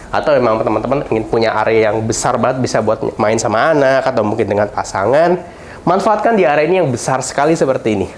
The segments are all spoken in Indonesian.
Atau memang teman-teman ingin punya area yang besar banget, bisa buat main sama anak atau mungkin dengan pasangan, manfaatkan di area ini yang besar sekali seperti ini.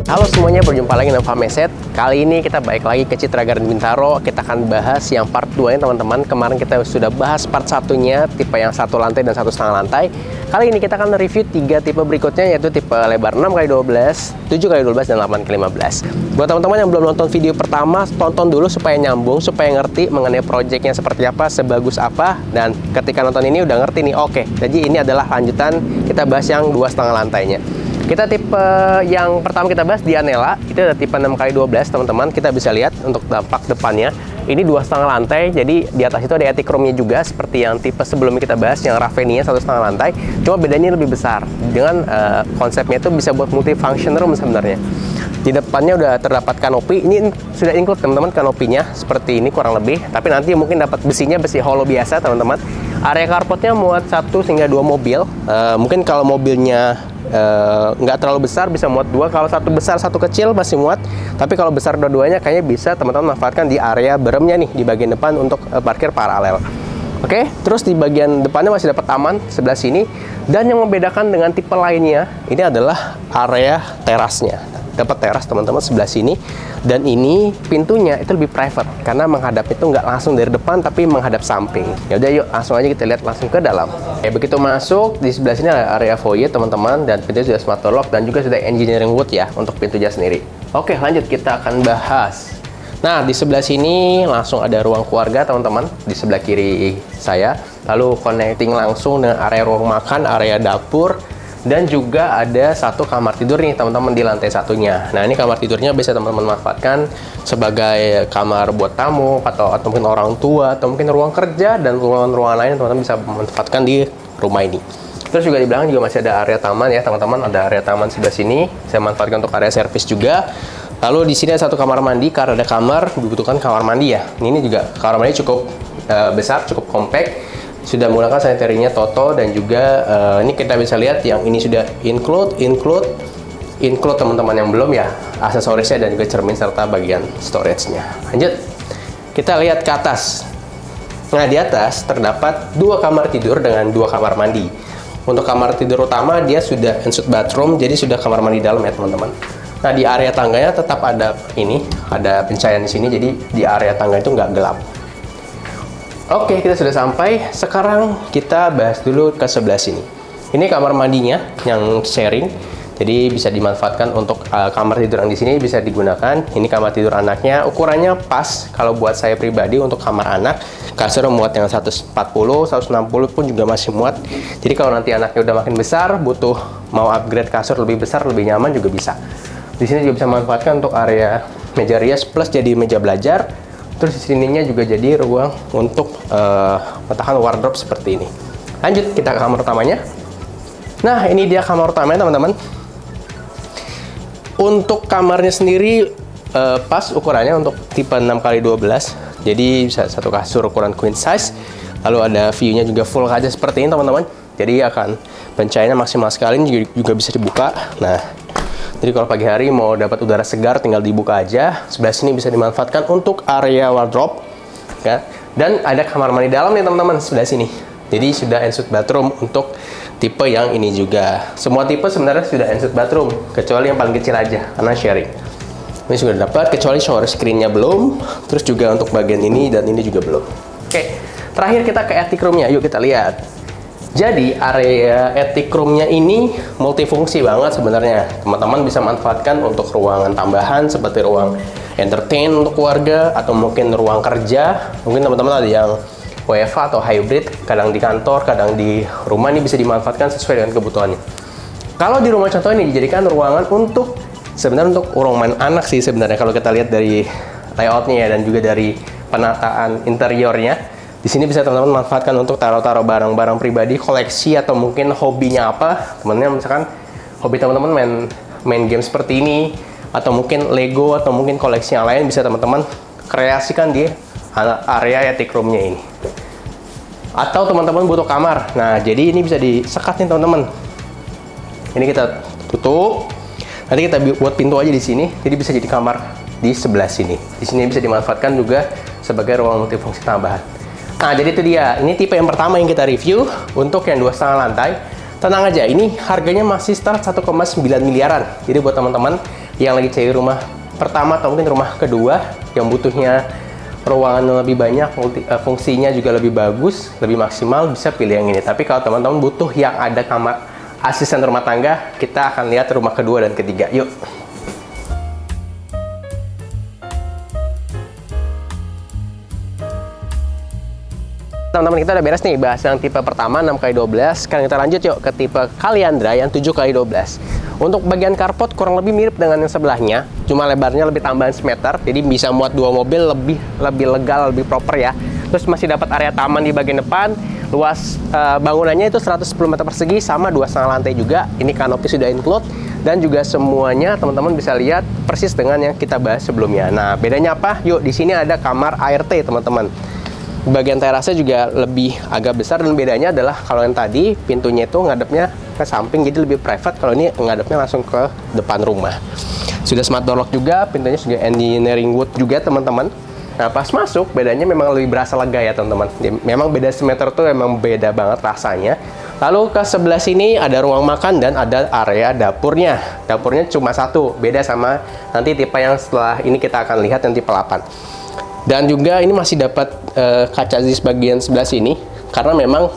Halo semuanya, berjumpa lagi dengan Fameset. Kali ini kita balik lagi ke Citra Garden Bintaro. Kita akan bahas yang part 2-nya teman-teman. Kemarin kita sudah bahas part 1-nya, tipe yang 1 lantai dan 1,5 lantai. Kali ini kita akan review 3 tipe berikutnya, yaitu tipe lebar 6x12, 7x12, dan 8x15. Buat teman-teman yang belum nonton video pertama, tonton dulu supaya nyambung, supaya ngerti mengenai projectnya seperti apa, sebagus apa. Dan ketika nonton ini udah ngerti nih, oke, jadi ini adalah lanjutan kita bahas yang 2,5 lantainya. Kita tipe yang pertama kita bahas di Anela, itu ada tipe 6x12 teman-teman. Kita bisa lihat untuk dampak depannya, ini 2,5 lantai, jadi di atas itu ada attic room-nya juga, seperti yang tipe sebelumnya kita bahas, yang Ravenia 1,5 lantai, cuma bedanya lebih besar, dengan konsepnya itu bisa buat multifunction room sebenarnya. Di depannya udah terdapat kanopi, ini sudah include teman-teman kanopinya, seperti ini kurang lebih, tapi nanti mungkin dapat besinya, besi hollow biasa teman-teman. Area carportnya muat 1 hingga 2 mobil, mungkin kalau mobilnya nggak terlalu besar bisa muat 2, kalau satu besar satu kecil masih muat, tapi kalau besar dua-duanya kayaknya bisa teman-teman manfaatkan di area beremnya nih, di bagian depan untuk parkir paralel. Oke, terus di bagian depannya masih dapat taman sebelah sini, dan yang membedakan dengan tipe lainnya ini adalah area terasnya. Dapat teras teman-teman sebelah sini, dan ini pintunya itu lebih private karena menghadap itu nggak langsung dari depan tapi menghadap samping. Ya udah, yuk langsung aja kita lihat langsung ke dalam. Begitu masuk di sebelah sini ada area foyer teman-teman, dan pintunya sudah smart door lock dan juga sudah engineering wood ya untuk pintunya sendiri. Oke, lanjut kita akan bahas. Nah, di sebelah sini langsung ada ruang keluarga teman-teman di sebelah kiri saya, lalu connecting langsung dengan area ruang makan, area dapur. Dan juga ada satu kamar tidur nih teman-teman di lantai satunya. Nah, ini kamar tidurnya bisa teman-teman manfaatkan sebagai kamar buat tamu atau mungkin orang tua, atau mungkin ruang kerja dan ruangan-ruangan lain teman-teman bisa memanfaatkan di rumah ini. Terus juga di belakang juga masih ada area taman ya teman-teman, ada area taman sebelah sini. Saya manfaatkan untuk area servis juga. Lalu di sini ada satu kamar mandi, karena ada kamar dibutuhkan kamar mandi ya. Ini juga kamar mandi cukup besar, cukup compact. Sudah menggunakan sanitary-nya Toto, dan juga ini kita bisa lihat yang ini sudah include teman-teman, yang belum ya aksesorisnya dan juga cermin serta bagian storage-nya. Lanjut, kita lihat ke atas. Nah, di atas terdapat 2 kamar tidur dengan 2 kamar mandi. Untuk kamar tidur utama dia sudah ensuite bathroom, jadi sudah kamar mandi dalam ya teman-teman. Nah, di area tangganya tetap ada ada pencahayaan di sini, jadi di area tangga itu nggak gelap. Oke, kita sudah sampai. Sekarang kita bahas dulu ke sebelah sini. Ini kamar mandinya yang sharing, jadi bisa dimanfaatkan untuk kamar tidur yang di sini bisa digunakan. Ini kamar tidur anaknya, ukurannya pas. Kalau buat saya pribadi untuk kamar anak, kasur muat yang 140, 160 pun juga masih muat. Jadi kalau nanti anaknya udah makin besar, butuh mau upgrade kasur lebih besar, lebih nyaman juga bisa. Di sini juga bisa manfaatkan untuk area meja rias plus jadi meja belajar. Terus di sininya juga jadi ruang untuk meletakkan wardrobe seperti ini. Lanjut, kita ke kamar utamanya. Nah, ini dia kamar utamanya teman-teman. Untuk kamarnya sendiri pas ukurannya untuk tipe 6x12. Jadi bisa satu kasur ukuran queen size. Lalu ada view-nya juga full kaca seperti ini teman-teman. Jadi akan pencahayaannya maksimal sekali, juga bisa dibuka. Nah, jadi kalau pagi hari mau dapat udara segar tinggal dibuka aja. Sebelah sini bisa dimanfaatkan untuk area wardrobe ya. Dan ada kamar mandi dalam nih teman-teman sebelah sini. Jadi sudah ensuite bathroom untuk tipe yang ini juga. Semua tipe sebenarnya sudah ensuite bathroom kecuali yang paling kecil aja karena sharing. Ini sudah dapat, kecuali shower screen-nya belum. Terus juga untuk bagian ini dan ini juga belum. Oke, terakhir kita ke attic room-nya. Yuk kita lihat. Jadi area attic room-nya ini multifungsi banget sebenarnya. Teman-teman bisa manfaatkan untuk ruangan tambahan seperti ruang entertain untuk keluarga, atau mungkin ruang kerja. Mungkin teman-teman ada yang WFH atau hybrid, kadang di kantor, kadang di rumah, ini bisa dimanfaatkan sesuai dengan kebutuhannya. Kalau di rumah contoh ini dijadikan ruangan untuk sebenarnya untuk ruang main anak sih sebenarnya kalau kita lihat dari layoutnya ya, dan juga dari penataan interiornya. Di sini bisa teman-teman manfaatkan untuk taruh-taruh barang-barang pribadi, koleksi, atau mungkin hobinya apa. Temennya misalkan hobi teman-teman main main game seperti ini, atau mungkin Lego, atau mungkin koleksi yang lain, bisa teman-teman kreasikan di area attic room-nya ini. Atau teman-teman butuh kamar, nah jadi ini bisa disekat nih teman-teman. Ini kita tutup, nanti kita buat pintu aja di sini, jadi bisa jadi kamar di sebelah sini. Di sini bisa dimanfaatkan juga sebagai ruang multifungsi tambahan. Nah, jadi itu dia. Ini tipe yang pertama yang kita review untuk yang 2,5 lantai. Tenang aja, ini harganya masih start 1,9 miliaran. Jadi buat teman-teman yang lagi cari rumah pertama atau mungkin rumah kedua yang butuhnya ruangan yang lebih banyak, fungsinya juga lebih bagus, lebih maksimal, bisa pilih yang ini. Tapi kalau teman-teman butuh yang ada kamar asisten rumah tangga, kita akan lihat rumah kedua dan ketiga. Yuk. Teman-teman, kita udah beres nih bahas yang tipe pertama 6x12. Sekarang kita lanjut yuk ke tipe Kaliandra yang 7x12. Untuk bagian carport kurang lebih mirip dengan yang sebelahnya, cuma lebarnya lebih tambahan semeter, jadi bisa muat 2 mobil, lebih legal, lebih proper ya. Terus masih dapat area taman di bagian depan. Luas bangunannya itu 110 meter persegi sama 2,5 lantai juga. Ini kanopi sudah include, dan juga semuanya teman-teman bisa lihat persis dengan yang kita bahas sebelumnya. Nah, bedanya apa? Yuk, di sini ada kamar ART teman-teman. Bagian terasnya juga lebih agak besar, dan bedanya adalah kalau yang tadi pintunya itu ngadepnya ke samping, jadi lebih private. Kalau ini ngadepnya langsung ke depan rumah. Sudah smart door lock juga, pintunya juga engineering wood juga teman-teman. Nah, pas masuk bedanya memang lebih berasa lega ya teman-teman. Memang beda semeter tuh emang beda banget rasanya. Lalu ke sebelah sini ada ruang makan dan ada area dapurnya. Dapurnya cuma satu, beda sama nanti tipe yang setelah ini kita akan lihat yang tipe 8. Dan juga ini masih dapat kaca di bagian sebelah sini, karena memang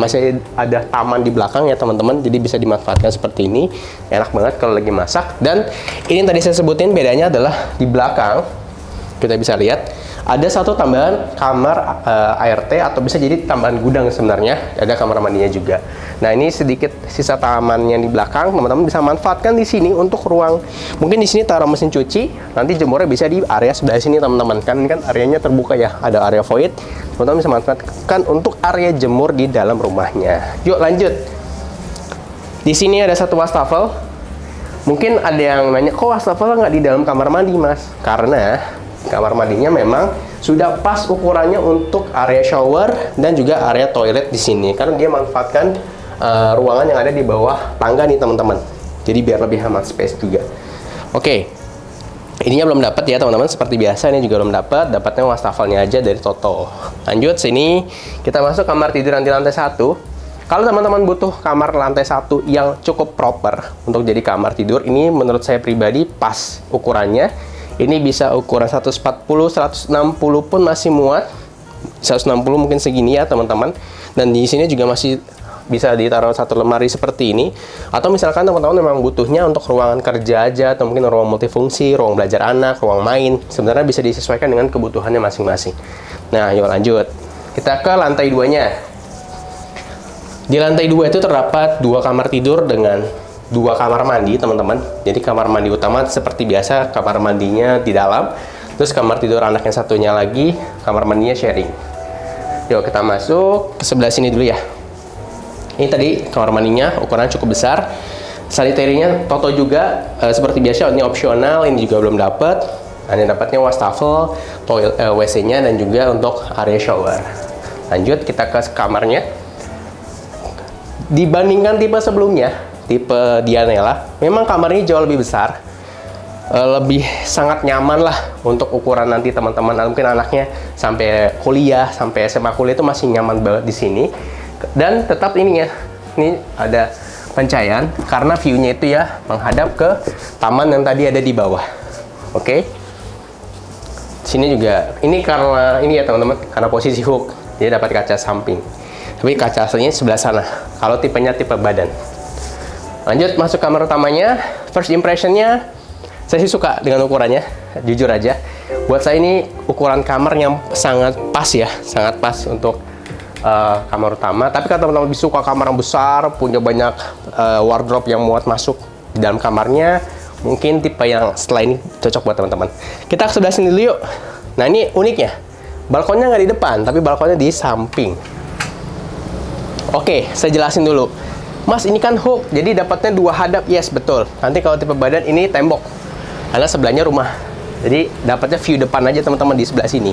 masih ada taman di belakang ya teman-teman, jadi bisa dimanfaatkan seperti ini. Enak banget kalau lagi masak. Dan ini tadi saya sebutin bedanya adalah di belakang kita bisa lihat ada satu tambahan kamar ART, atau bisa jadi tambahan gudang sebenarnya. Ada kamar mandinya juga. Nah, ini sedikit sisa tamannya di belakang, teman-teman bisa manfaatkan di sini untuk ruang. Mungkin di sini taruh mesin cuci, nanti jemurnya bisa di area sebelah sini teman-teman. Kan areanya terbuka ya, ada area void. Teman-teman bisa manfaatkan untuk area jemur di dalam rumahnya. Yuk lanjut. Di sini ada satu wastafel. Mungkin ada yang nanya, kok wastafel nggak di dalam kamar mandi, Mas? Karena kamar mandinya memang sudah pas ukurannya untuk area shower dan juga area toilet di sini, karena dia manfaatkan ruangan yang ada di bawah tangga nih teman-teman. Jadi biar lebih hemat space juga. Oke, ininya belum dapat ya teman-teman. Seperti biasa ini juga belum dapat. Dapatnya wastafelnya aja dari Toto. Lanjut sini kita masuk kamar tidur di lantai 1. Kalau teman-teman butuh kamar lantai 1 yang cukup proper untuk jadi kamar tidur, ini menurut saya pribadi pas ukurannya. Ini bisa ukuran 140, 160 pun masih muat. 160 mungkin segini ya teman-teman. Dan di sini juga masih bisa ditaruh satu lemari seperti ini. Atau misalkan teman-teman memang butuhnya untuk ruangan kerja aja, atau mungkin ruang multifungsi, ruang belajar anak, ruang main, sebenarnya bisa disesuaikan dengan kebutuhannya masing-masing. Nah, yuk lanjut. Kita ke lantai 2-nya. Di lantai 2 itu terdapat 2 kamar tidur dengan 2 kamar mandi teman-teman. Jadi kamar mandi utama seperti biasa, kamar mandinya di dalam. Terus kamar tidur anak yang satunya lagi, kamar mandinya sharing. Yuk kita masuk ke sebelah sini dulu ya. Ini tadi kamar mandinya ukuran cukup besar. Sanitarinya Toto juga seperti biasa, ini opsional, ini juga belum dapat. Ini dapatnya wastafel, WC-nya, dan juga untuk area shower. Lanjut kita ke kamarnya. Dibandingkan tipe sebelumnya, tipe Dianella, memang kamarnya jauh lebih besar. Lebih sangat nyaman lah untuk ukuran nanti teman-teman. Mungkin anaknya sampai kuliah, sampai SMA kuliah itu masih nyaman banget di sini. Dan tetap ini ya, ini ada pencahayaan karena view-nya itu ya menghadap ke taman yang tadi ada di bawah. Oke. Sini juga, ini karena ini ya teman-teman, karena posisi hook, jadi dapat kaca samping. Tapi kaca aslinya sebelah sana. Kalau tipenya tipe badan. Lanjut masuk kamar utamanya. First impression-nya, saya sih suka dengan ukurannya, jujur aja. Buat saya ini ukuran kamar yang sangat pas ya, sangat pas untuk kamar utama. Tapi kalau teman-teman lebih suka kamar yang besar, punya banyak wardrobe yang muat masuk di dalam kamarnya, mungkin tipe yang setelah ini cocok buat teman-teman. Kita ke sebelah sini dulu yuk. Nah ini uniknya, balkonnya nggak di depan, tapi balkonnya di samping. Oke, saya jelasin dulu. Mas, ini kan hook, jadi dapatnya 2 hadap. Yes, betul. Nanti kalau tipe badan ini tembok, karena sebelahnya rumah. Jadi dapatnya view depan aja teman-teman di sebelah sini.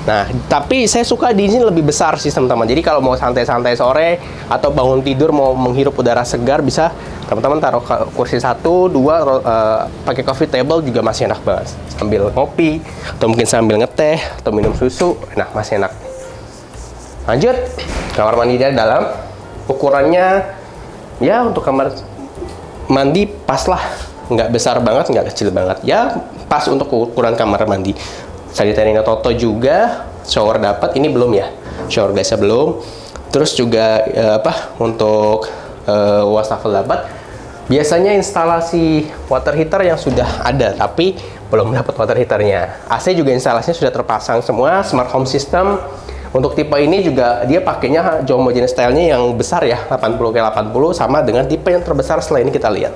Nah, tapi saya suka di sini lebih besar sih teman-teman. Jadi kalau mau santai-santai sore atau bangun tidur mau menghirup udara segar, bisa teman-teman taruh kursi 1, 2, pakai coffee table juga masih enak banget. Sambil ngopi, atau mungkin sambil ngeteh, atau minum susu, enak, masih enak. Lanjut, kamar mandinya dalam. Ukurannya, ya untuk kamar mandi pas lah. Nggak besar banget, nggak kecil banget. Ya, pas untuk ukuran kamar mandi. Sanitary Toto juga, shower dapat, ini belum ya, shower biasa belum. Terus juga untuk wastafel dapat. Biasanya instalasi water heater yang sudah ada, tapi belum dapat water heaternya. AC juga instalasinya sudah terpasang semua, smart home system. Untuk tipe ini juga dia pakainya homogeneous style-nya yang besar ya, 80x80, sama dengan tipe yang terbesar setelah ini kita lihat.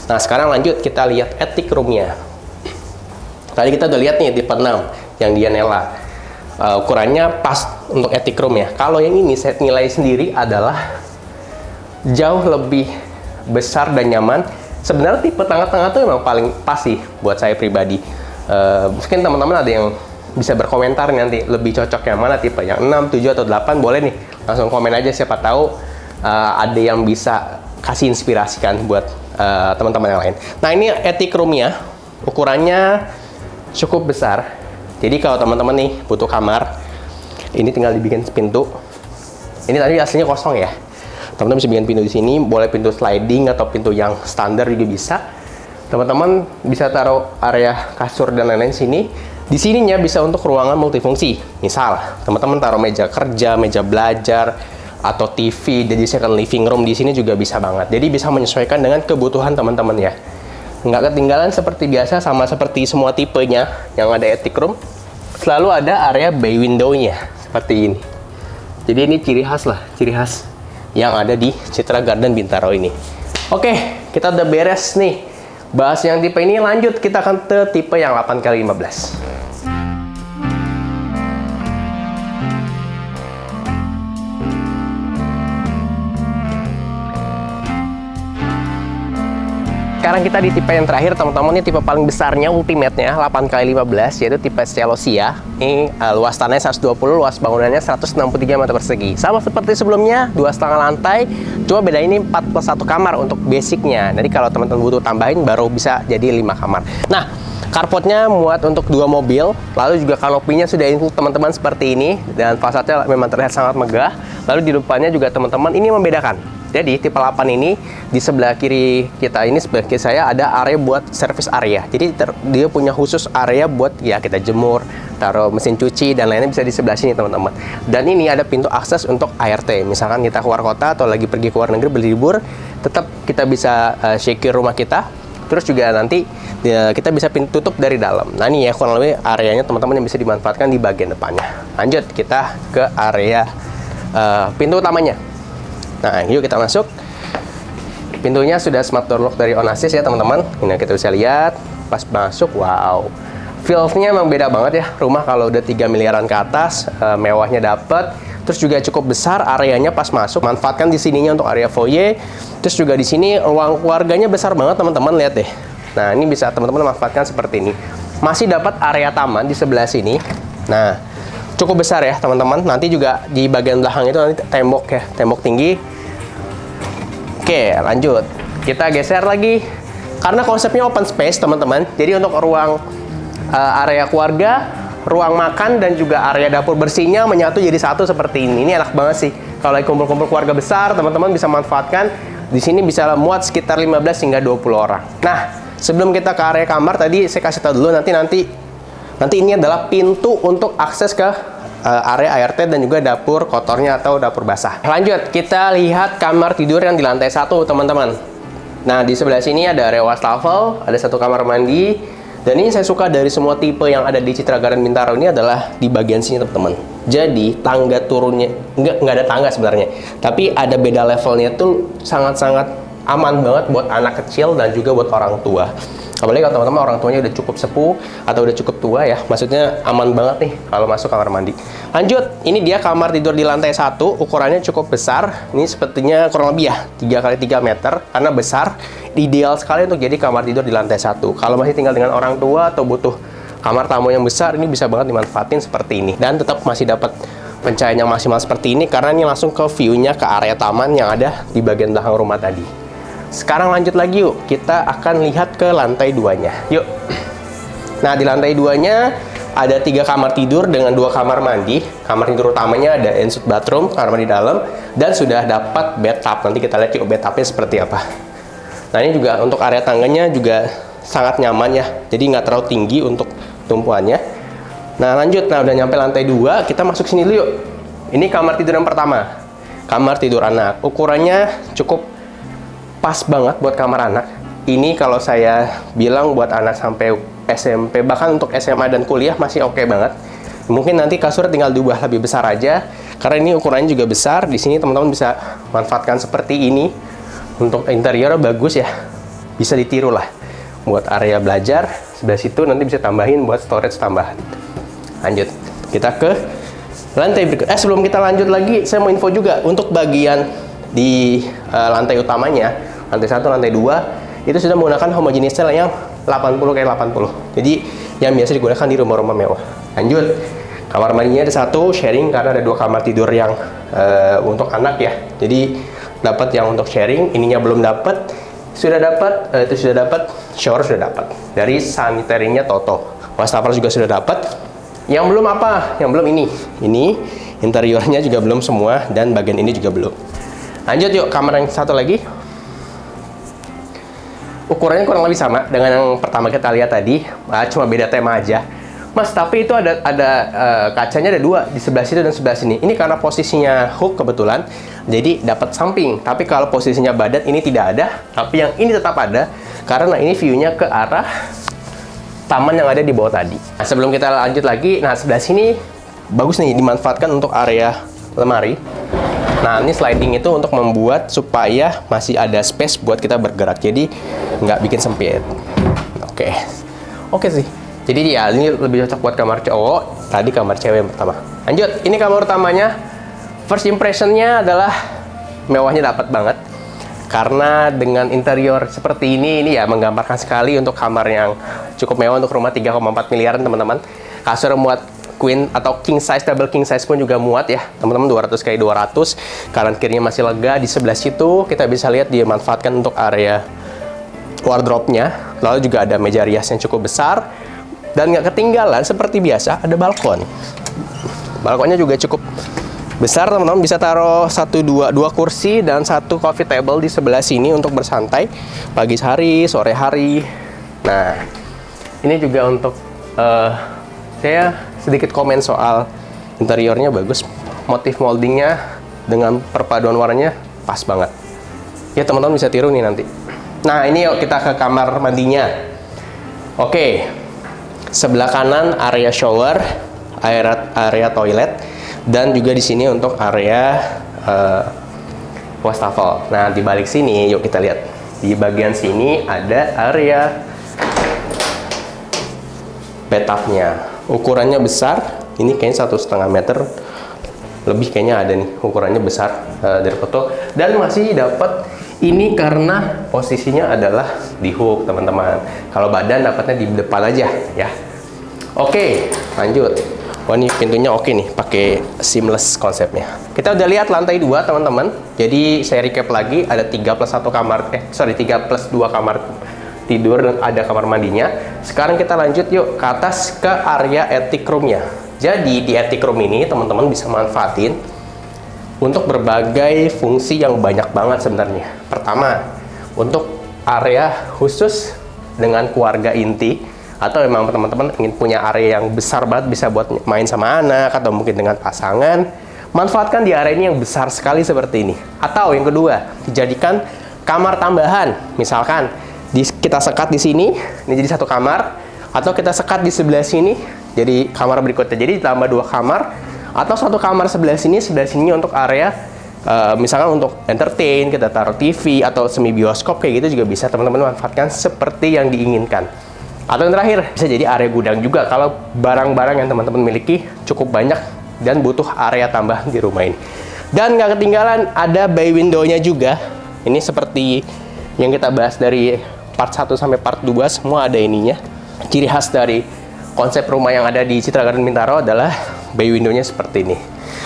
Nah, sekarang lanjut kita lihat attic room-nya. Tadi kita udah lihat nih tipe 6 yang Dianella. Ukurannya pas untuk attic room ya. Kalau yang ini saya nilai sendiri adalah jauh lebih besar dan nyaman. Sebenarnya tipe tengah-tengah tuh memang paling pas sih buat saya pribadi. Mungkin teman-teman ada yang bisa berkomentar nanti lebih cocok yang mana, tipe yang 6, 7, atau 8, boleh nih langsung komen aja, siapa tahu ada yang bisa kasih inspirasi kan buat teman-teman yang lain. Nah, ini attic room-nya ukurannya cukup besar. Jadi kalau teman-teman nih butuh kamar, ini tinggal dibikin pintu. Ini tadi aslinya kosong ya. Teman-teman bisa bikin pintu di sini, boleh pintu sliding atau pintu yang standar juga bisa. Teman-teman bisa taruh area kasur dan lain-lain sini. Di sininya bisa untuk ruangan multifungsi. Misal, teman-teman taruh meja kerja, meja belajar, atau TV, jadi second living room di sini juga bisa banget. Jadi bisa menyesuaikan dengan kebutuhan teman-teman ya. Nggak ketinggalan seperti biasa, sama seperti semua tipenya yang ada attic room, selalu ada area bay window-nya seperti ini. Jadi ini ciri khas lah, ciri khas yang ada di Citra Garden Bintaro ini. Oke, kita udah beres nih bahas yang tipe ini. Lanjut kita akan ke tipe yang 8x15. Sekarang kita di tipe yang terakhir teman-teman, ini tipe paling besarnya, ultimate-nya 8x15, yaitu tipe Celosia. Ini luas tanahnya 120, luas bangunannya 163 meter persegi. Sama seperti sebelumnya, 2,5 lantai, cuma beda ini 4+1 kamar untuk basicnya. Jadi kalau teman-teman butuh tambahin baru bisa jadi 5 kamar. Nah, carportnya muat untuk 2 mobil, lalu juga kanopinya sudah include teman-teman seperti ini, dan fasadnya memang terlihat sangat megah. Lalu di depannya juga teman-teman ini membedakan. Jadi tipe 8 ini di sebelah kiri kita ini, sebelah kiri saya ada area buat service area. Jadi dia punya khusus area buat ya kita jemur, taruh mesin cuci dan lainnya bisa di sebelah sini teman-teman. Dan ini ada pintu akses untuk ART. Misalkan kita keluar kota atau lagi pergi ke luar negeri berlibur, tetap kita bisa secure rumah kita. Terus juga nanti kita bisa pintu tutup dari dalam. Nah ini ya kurang lebih areanya teman-teman yang bisa dimanfaatkan di bagian depannya. Lanjut kita ke area pintu utamanya. Nah, yuk kita masuk. Pintunya sudah smart door lock dari Onassis ya teman-teman. Ini kita bisa lihat pas masuk, wow, feel-nya emang beda banget ya. Rumah kalau udah 3 miliaran ke atas, mewahnya dapet. Terus juga cukup besar areanya pas masuk. Manfaatkan di sininya untuk area foyer. Terus juga di sini ruang keluarganya besar banget teman-teman, lihat deh. Nah, ini bisa teman-teman manfaatkan seperti ini. Masih dapat area taman di sebelah sini. Nah, cukup besar ya teman-teman. Nanti juga di bagian belakang itu nanti tembok ya, tembok tinggi. Oke, lanjut. Kita geser lagi. Karena konsepnya open space teman-teman. Jadi untuk ruang area keluarga, ruang makan dan juga area dapur bersihnya menyatu jadi satu seperti ini. Ini enak banget sih. Kalau lagi kumpul-kumpul keluarga besar, teman-teman bisa manfaatkan. Di sini bisa muat sekitar 15 hingga 20 orang. Nah, sebelum kita ke area kamar tadi saya kasih tahu dulu nanti ini adalah pintu untuk akses ke area ART dan juga dapur kotornya atau dapur basah. Lanjut, kita lihat kamar tidur yang di lantai 1 teman-teman. Nah, di sebelah sini ada area wastafel, ada 1 kamar mandi. Dan ini saya suka dari semua tipe yang ada di Citra Garden Bintaro ini adalah di bagian sini teman-teman. Jadi tangga turunnya nggak ada tangga sebenarnya, tapi ada beda levelnya tuh sangat-sangat aman banget buat anak kecil dan juga buat orang tua. Apalagi kalau teman-teman orang tuanya udah cukup sepuh atau udah cukup tua ya, maksudnya aman banget nih kalau masuk kamar mandi. Lanjut, ini dia kamar tidur di lantai 1, ukurannya cukup besar. Ini sepertinya kurang lebih ya 3 kali 3 meter karena besar. Ideal sekali untuk jadi kamar tidur di lantai 1. Kalau masih tinggal dengan orang tua atau butuh kamar tamu yang besar, ini bisa banget dimanfaatin seperti ini. Dan tetap masih dapat pencahayaan yang maksimal seperti ini karena ini langsung ke view-nya ke area taman yang ada di bagian belakang rumah tadi. Sekarang lanjut lagi yuk, kita akan lihat ke lantai 2-nya. Yuk. Nah, di lantai 2-nya ada 3 kamar tidur dengan 2 kamar mandi. Kamar tidur utamanya ada ensuite bathroom, kamar mandi dalam, dan sudah dapat bathtub. Nanti kita lihat yuk bathtubnya seperti apa. Nah, ini juga untuk area tangganya juga sangat nyaman ya. Jadi nggak terlalu tinggi untuk tumpuannya. Nah, lanjut. Nah, udah nyampe lantai 2, kita masuk sini dulu yuk. Ini kamar tidur yang pertama. Kamar tidur anak. Ukurannya cukup pas banget buat kamar anak. Ini kalau saya bilang buat anak sampai SMP, bahkan untuk SMA dan kuliah masih oke banget. Mungkin nanti kasur tinggal diubah lebih besar aja, karena ini ukurannya juga besar. Di sini teman-teman bisa manfaatkan seperti ini. Untuk interior bagus ya, bisa ditiru lah. Buat area belajar, sebelah situ nanti bisa tambahin buat storage tambahan. Lanjut, kita ke lantai berikut. Sebelum kita lanjut lagi, saya mau info juga untuk bagian di lantai utamanya. Lantai 1, lantai 2 itu sudah menggunakan homogeneous style yang 80x80. Jadi yang biasa digunakan di rumah-rumah mewah. Lanjut, kamar mandinya ada 1 sharing karena ada 2 kamar tidur yang untuk anak ya. Jadi dapat yang untuk sharing, ininya belum dapat. Sudah dapat, itu sudah dapat, shower sudah dapat. Dari sanitarinya Toto. Wastafel juga sudah dapat. Yang belum apa? Yang belum ini. Ini interiornya juga belum semua dan bagian ini juga belum. Lanjut yuk, kamar yang satu lagi. Ukurannya kurang lebih sama dengan yang pertama kita lihat tadi, cuma beda tema aja. Mas, tapi itu ada kacanya ada 2 di sebelah situ dan sebelah sini. Ini karena posisinya hook kebetulan, jadi dapat samping. Tapi kalau posisinya badan ini tidak ada, tapi yang ini tetap ada karena ini view-nya ke arah taman yang ada di bawah tadi. Nah, sebelum kita lanjut lagi, nah sebelah sini bagus nih dimanfaatkan untuk area lemari. Nah, ini sliding itu untuk membuat supaya masih ada space buat kita bergerak. Jadi, nggak bikin sempit. Oke sih. Jadi ya, ini lebih cocok buat kamar cowok. Tadi kamar cewek yang pertama. Lanjut, ini kamar utamanya. First impression-nya adalah mewahnya dapat banget. Karena dengan interior seperti ini ya menggambarkan sekali untuk kamar yang cukup mewah untuk rumah 3,4 miliaran, teman-teman. Kasur muat queen atau king size, double king size pun juga muat ya teman-teman, 200x200. Kanan kirinya masih lega. Di sebelah situ kita bisa lihat dia manfaatkan untuk area wardrobe-nya. Lalu juga ada meja rias yang cukup besar dan nggak ketinggalan seperti biasa ada balkon. Balkonnya juga cukup besar teman-teman, bisa taruh dua kursi dan 1 coffee table di sebelah sini untuk bersantai pagi hari, sore hari. Nah, ini juga untuk saya sedikit komen soal interiornya bagus, motif moldingnya dengan perpaduan warnanya pas banget ya teman-teman, bisa tiru nih nanti. Nah, ini yuk kita ke kamar mandinya. Oke, sebelah kanan area shower, area toilet, dan juga di sini untuk area wastafel. Nah, di balik sini yuk kita lihat, di bagian sini ada area bathtubnya. Ukurannya besar, ini kayaknya 1,5 meter lebih kayaknya ada nih, ukurannya besar dari foto. Dan masih dapat ini karena posisinya adalah di hook teman-teman. Kalau badan dapatnya di depan aja ya. Oke, lanjut. Wah, ini pintunya oke nih, pakai seamless konsepnya. Kita udah lihat lantai 2 teman-teman. Jadi saya recap lagi, ada 3 plus 2 kamar tidur dan ada kamar mandinya. Sekarang kita lanjut yuk ke atas ke area attic room-nya. Jadi di attic room ini teman-teman bisa manfaatin untuk berbagai fungsi yang banyak banget sebenarnya. Pertama, untuk area khusus dengan keluarga inti, atau memang teman-teman ingin punya area yang besar banget, bisa buat main sama anak atau mungkin dengan pasangan, manfaatkan di area ini yang besar sekali seperti ini. Atau yang kedua, dijadikan kamar tambahan. Misalkan kita sekat di sini, ini jadi 1 kamar, atau kita sekat di sebelah sini, jadi kamar berikutnya. Jadi ditambah 2 kamar, atau 1 kamar sebelah sini untuk area Misalkan untuk entertain, kita taruh TV atau semi bioskop kayak gitu juga bisa teman-teman manfaatkan seperti yang diinginkan. Atau yang terakhir, bisa jadi area gudang juga kalau barang-barang yang teman-teman miliki cukup banyak dan butuh area tambahan di rumah ini. Dan nggak ketinggalan ada bay window-nya juga. Ini seperti yang kita bahas dari part 1 sampai part 2, semua ada ininya. Ciri khas dari konsep rumah yang ada di Citra Garden Bintaro adalah bay window-nya seperti ini.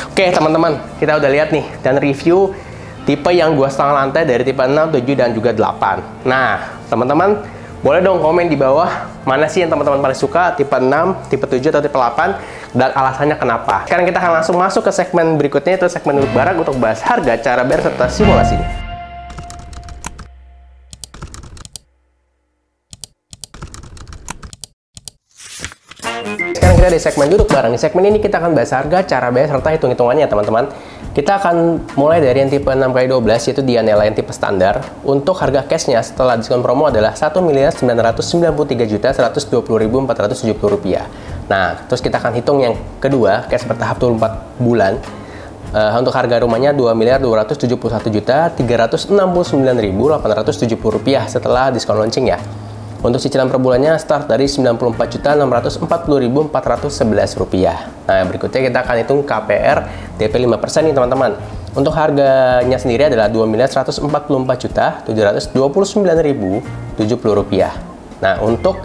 Oke teman-teman, kita udah lihat nih dan review tipe yang 2,5 lantai dari tipe 6, 7, dan juga 8. Nah, teman-teman boleh dong komen di bawah mana sih yang teman-teman paling suka, tipe 6, tipe 7, atau tipe 8, dan alasannya kenapa. Sekarang kita akan langsung masuk ke segmen berikutnya, yaitu segmen Duduk Barang untuk bahas harga, cara bayar, serta simulasinya. Sekarang kita di segmen Duduk Barang. Di segmen ini kita akan bahas harga, cara bayar, serta hitung-hitungannya teman-teman. Kita akan mulai dari yang tipe 6x12, yaitu Dianela yang tipe standar. Untuk harga cashnya setelah diskon promo adalah Rp1.993.120.470. Nah, terus kita akan hitung yang kedua, cash bertahap 24 bulan. Untuk harga rumahnya Rp2.271.369.870 setelah diskon launching ya. Untuk cicilan per bulannya start dari Rp94.640.411. Nah, berikutnya kita akan hitung KPR DP 5% nih teman-teman. Untuk harganya sendiri adalah Rp2.144.729.070. Nah, untuk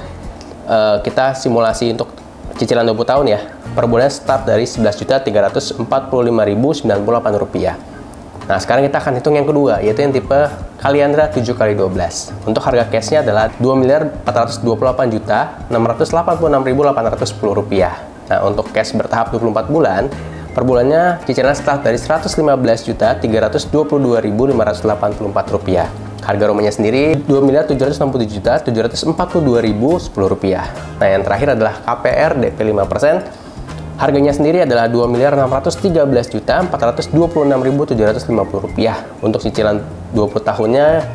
kita simulasi untuk cicilan 20 tahun ya, per bulan start dari Rp11.345.098. Nah, sekarang kita akan hitung yang kedua, yaitu yang tipe Kaliandra 7x12. Untuk harga cashnya adalah Rp2.428.686.810. Nah, untuk cash bertahap 24 bulan, per bulannya cicilan start dari Rp115.322.584. Harga rumahnya sendiri Rp2.767.742.010. Nah, yang terakhir adalah KPR DP 5%. Harganya sendiri adalah Rp2.613.426.750. Untuk cicilan 20 tahunnya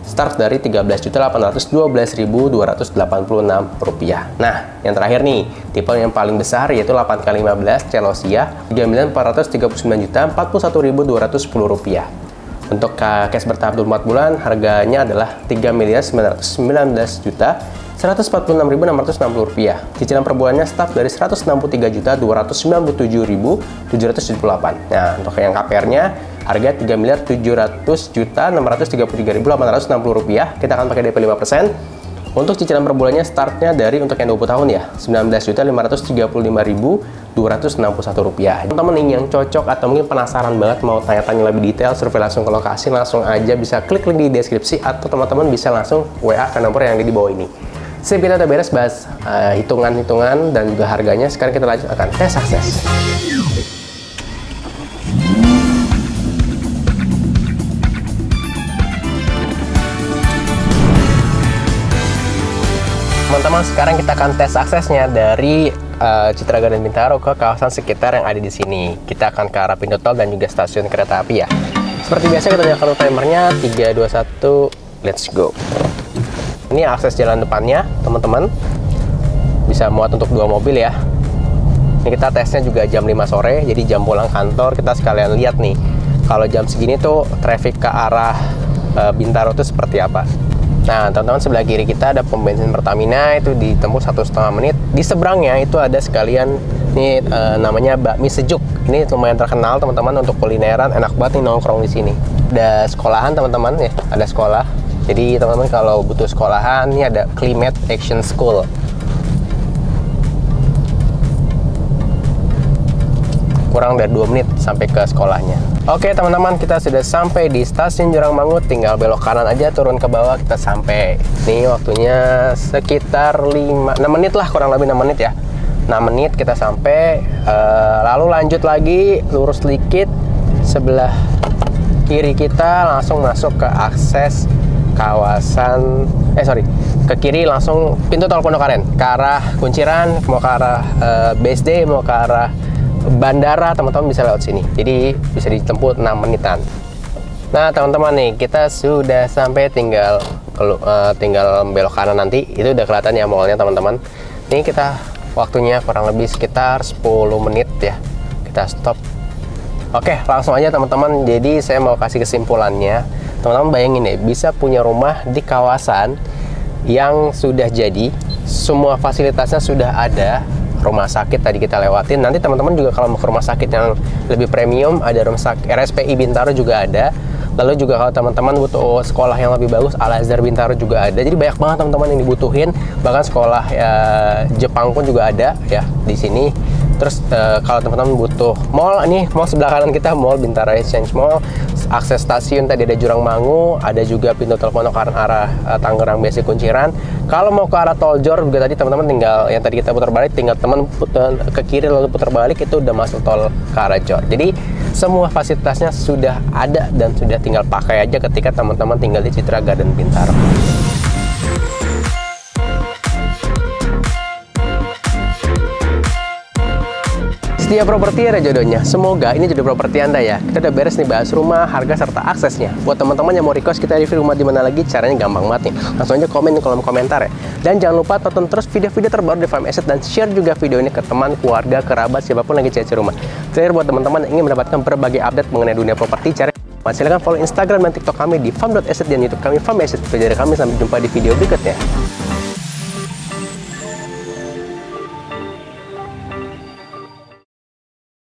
start dari Rp13.812.286. Nah, yang terakhir nih, tipe yang paling besar yaitu 8x15 Celosia, Rp3.439.041.210. Untuk cash bertahap 24 bulan, harganya adalah Rp3.919.146.660. Cicilan per bulannya start dari Rp163.297.778. Nah, untuk yang KPR-nya harga Rp3.700.633.860. Kita akan pakai DP 5%. Untuk cicilan per bulannya startnya dari untuk yang 20 tahun ya, Rp19.535.261. Teman-teman yang cocok atau mungkin penasaran banget mau tanya-tanya lebih detail, survei langsung ke lokasi, langsung aja bisa klik link di deskripsi, atau teman-teman bisa langsung WA ke nomor yang ada di bawah ini. Sip, kita udah beres bahas hitungan-hitungan dan juga harganya. Sekarang kita lanjut akan tes akses. Teman-teman, sekarang kita akan tes aksesnya dari Citra Garden Bintaro ke kawasan sekitar yang ada di sini. Kita akan ke arah pintu tol dan juga stasiun kereta api ya. Seperti biasa kita nyalakan timernya 3, 2, 1, let's go. Ini akses jalan depannya, teman-teman. Bisa muat untuk 2 mobil ya. Ini kita tesnya juga jam 5 sore, jadi jam pulang kantor. Kita sekalian lihat nih, kalau jam segini tuh traffic ke arah Bintaro tuh seperti apa. Nah, teman-teman, sebelah kiri kita ada pom bensin Pertamina, itu ditempuh 1,5 menit. Di seberangnya itu ada sekalian ini namanya bakmi sejuk. Ini lumayan terkenal teman-teman untuk kulineran, enak banget nih nongkrong di sini. Ada sekolahan teman-teman ya, ada sekolah. Jadi teman-teman kalau butuh sekolahan, ini ada Climate Action School. Kurang dari 2 menit sampai ke sekolahnya. Oke teman-teman, kita sudah sampai di stasiun Jurangmangu, tinggal belok kanan aja turun ke bawah kita sampai. Ini waktunya sekitar 6 menit lah, kurang lebih 6 menit ya. 6 menit kita sampai, lalu lanjut lagi lurus sedikit, sebelah kiri kita langsung masuk ke akses kawasan ke kiri langsung pintu tol Pondok Aren ke arah Kunciran, mau ke arah BSD, mau ke arah bandara, teman-teman bisa lewat sini. Jadi bisa ditempuh 6 menitan. Nah teman-teman nih, kita sudah sampai, tinggal belok kanan nanti. Itu udah kelihatan ya mallnya teman-teman. Ini kita waktunya kurang lebih sekitar 10 menit ya. Kita stop Oke, langsung aja teman-teman. Jadi saya mau kasih kesimpulannya. Teman-teman bayangin deh, bisa punya rumah di kawasan yang sudah jadi, semua fasilitasnya sudah ada. Rumah sakit tadi kita lewatin. Nanti teman-teman juga kalau mau ke rumah sakit yang lebih premium, ada rumah sakit RSPI Bintaro juga ada. Lalu juga kalau teman-teman butuh sekolah yang lebih bagus, Al Azhar Bintaro juga ada. Jadi banyak banget teman-teman yang dibutuhin. Bahkan sekolah Jepang pun juga ada ya di sini. Terus kalau teman-teman butuh mall, nih mall sebelah kanan kita, Mall Bintaro Exchange Mall. Akses stasiun tadi ada Jurang Mangu, ada juga pintu tol Ponokaran arah Tangerang BC Kunciran. Kalau mau ke arah Tol Jor juga tadi teman-teman tinggal yang tadi kita putar balik, tinggal teman ke kiri lalu putar balik, itu udah masuk tol ke arah Jor. Jadi semua fasilitasnya sudah ada dan sudah tinggal pakai aja ketika teman-teman tinggal di Citra Garden Bintaro. Setiap properti ada jodohnya. Semoga ini jodoh properti Anda ya. Kita udah beres nih bahas rumah, harga, serta aksesnya. Buat teman-teman yang mau request kita review rumah di mana lagi, caranya gampang banget nih. Langsung aja komen di kolom komentar ya. Dan jangan lupa tonton terus video-video terbaru di Farm Asset dan share juga video ini ke teman, keluarga, kerabat, siapapun lagi cari rumah. Terakhir buat teman-teman yang ingin mendapatkan berbagai update mengenai dunia properti, silahkan follow Instagram dan TikTok kami di farm.asset dan YouTube kami Farm Asset. Sampai jumpa di video berikutnya.